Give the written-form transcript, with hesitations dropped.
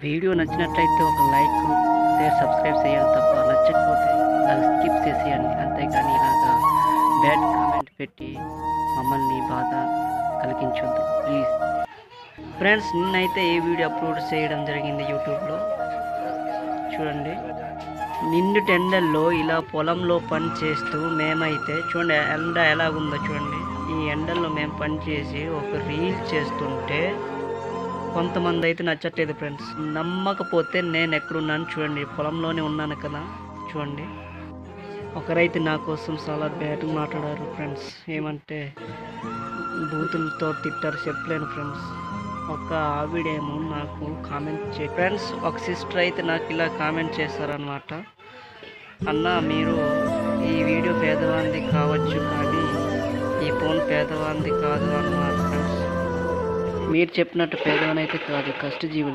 Video నచ్చినట్లయితే ఒక like, share, subscribe చేయాలి తప్ప నచ్చకపోతే ఇలా స్కిప్ చేసేయండి. అంతేగాని ఇలాగా బ్యాడ్ కామెంట్ పెట్టి మమ్మల్ని బాధ కలిగించొద్దు ప్లీజ్. ఫ్రెండ్స్, నిన్నైతే ఈ వీడియో అప్లోడ్ చేయడం జరిగింది యూట్యూబ్లో. చూడండి, నిండుటి ఎండల్లో ఇలా పొలంలో పని చేస్తూ మేమైతే చూడండి ఎండ ఎలాగుందో చూడండి. ఈ ఎండల్లో మేము పని చేసి ఒక రీల్ చేస్తుంటే కొంతమంది అయితే నచ్చట్లేదు ఫ్రెండ్స్. నమ్మకపోతే నేను ఎక్కడున్నాను చూడండి, పొలంలోనే ఉన్నాను కదా. చూడండి, ఒకరైతే నా కోసం చాలా బ్యాడ్ మాట్లాడారు ఫ్రెండ్స్. ఏమంటే బూతులతో తిట్టారు, చెప్పలేను ఫ్రెండ్స్. ఒక ఆవిడేమో నాకు కామెంట్ ఫ్రెండ్స్, ఒక సిస్టర్ అయితే నాకు ఇలా కామెంట్ చేశారనమాట. అన్న, మీరు ఈ వీడియో పేదవాంది కావచ్చు కానీ ఈ ఫోన్ పేదవాంది కాదు అన్నమాట ఫ్రెండ్స్. మీరు చెప్పినట్టు పేదవానైతే కాదు, కష్టజీవులు.